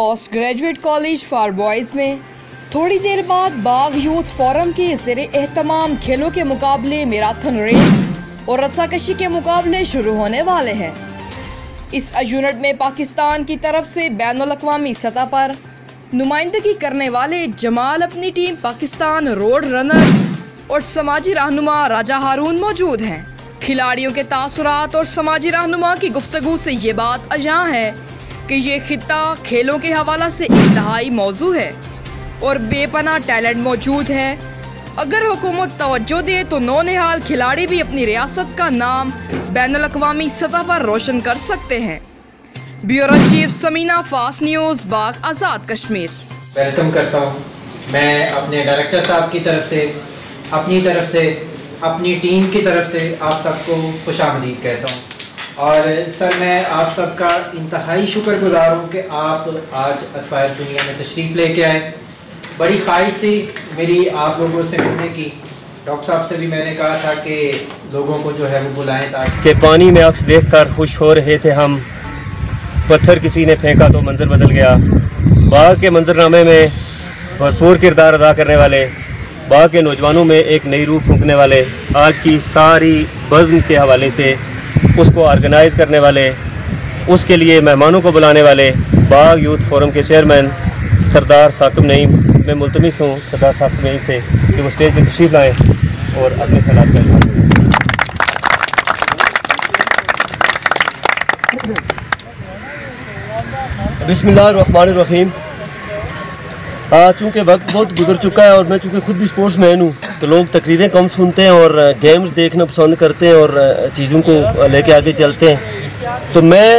Post graduate college for boys में थोड़ी देर बाद बाग यूथ फोरम के ज़ेरे एहतमाम खेलों के मुकाबले मैराथन रेस और रस्साकशी के मुकाबले शुरू होने वाले हैं। इस यूनिट में पाकिस्तान की तरफ से बैनुल अक़वामी सतह पर नुमाइंदगी करने वाले जमाल अपनी टीम पाकिस्तान रोड रनर्स और समाजी रहनुमा राजा हारून मौजूद हैं। खिलाड़ियों के तासुरात और समाजी रहनुमा की गुफ्तगू से ये बात अजां है कि ये खित्ता खेलों के हवाला से इंतहाई मौजू है और बेपनाह टैलेंट मौजूद है। अगर हुकूमत तवज्जो दे तो नौनिहाल खिलाड़ी भी अपनी रियासत का नाम बैनुल अक़वामी सतह पर रोशन कर सकते हैं। Bureau chief Sameena, Fast News, Bagh Azad Kashmir. Welcome करता हूँ मैं अपने डायरेक्टर साहब की तरफ से, अपनी तरफ से, अपनी टीम की तरफ से आप सबको खुशामदीद कहता हूँ। और सर, मैं आप सबका इंतहाई शुक्रगुजार हूँ कि आप आज एस्पायर दुनिया में तशरीफ़ लेके आए। बड़ी ख्वाहिश थी मेरी आप लोगों से मिलने की। डॉक्टर साहब से भी मैंने कहा था कि लोगों को जो है वो बुलाएं ताकि पानी में अक्स देखकर खुश हो रहे थे हम। पत्थर किसी ने फेंका तो मंजर बदल गया। बाग के मंजरनामे में भरपूर किरदार अदा करने वाले, बाग के नौजवानों में एक नई रूह फूंकने वाले, आज की सारी बज़्म के हवाले से उसको ऑर्गेनाइज़ करने वाले, उसके लिए मेहमानों को बुलाने वाले बाग यूथ फोरम के चेयरमैन सरदार साकिब नईम, मैं मुल्तमिस हूँ सरदार साकिब नईम से कि वो स्टेज पर तशरीफ़ लाएँ और अपने ख्यालात करें। बिस्मिल्लाहिर्रहमानिर्रहीम। चूँकि वक्त बहुत गुजर चुका है और मैं चूँकि खुद भी स्पोर्ट्स मैन हूँ तो लोग तकरीरें कम सुनते हैं और गेम्स देखना पसंद करते हैं और चीज़ों को लेके आगे चलते हैं। तो मैं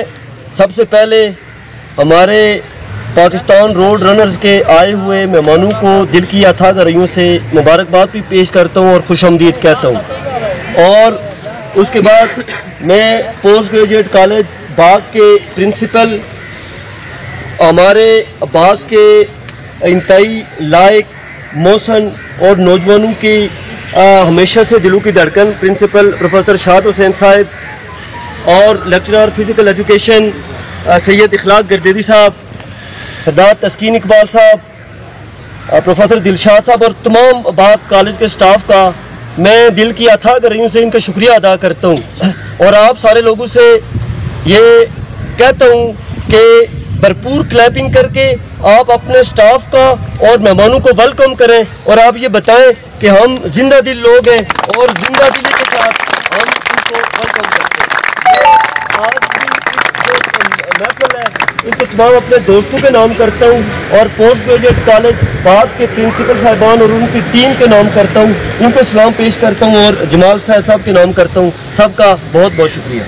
सबसे पहले हमारे पाकिस्तान रोड रनर्स के आए हुए मेहमानों को दिल की अथाह गहराइयों से मुबारकबाद भी पेश करता हूँ और खुशामदीद कहता हूँ। और उसके बाद मैं पोस्ट ग्रेजुएट कॉलेज बाग के प्रिंसिपल, हमारे बाग के इंतहाई लायक, मौसन और नौजवानों की हमेशा से दिलों की धड़कन प्रिंसिपल प्रोफेसर शाद हुसैन साहब और लेक्चरर फिज़िकल एजुकेशन सैयद इखलाक गर्देदी साहब, सरदार तस्कीन इकबाल साहब, प्रोफेसर दिलशाद साहब और तमाम बाग कॉलेज के स्टाफ का मैं दिल की अथाह गहराइयों से इनका शुक्रिया अदा करता हूँ। और आप सारे लोगों से ये कहता हूँ कि भरपूर क्लैपिंग करके आप अपने स्टाफ का और मेहमानों को वेलकम करें और आप ये बताएं कि हम जिंदा दिल लोग हैं और जिंदा दिली के साथ हम इनको वेलकम करते हैं। आज भी महफिल है, इसको तमाम अपने दोस्तों के नाम करता हूँ और पोस्ट ग्रेजुएट कॉलेज बाग के प्रिंसिपल साहिबान और उनकी टीम के नाम करता हूँ, उनको सलाम पेश करता हूँ और जमाल साहब के नाम करता हूँ। सबका बहुत बहुत शुक्रिया।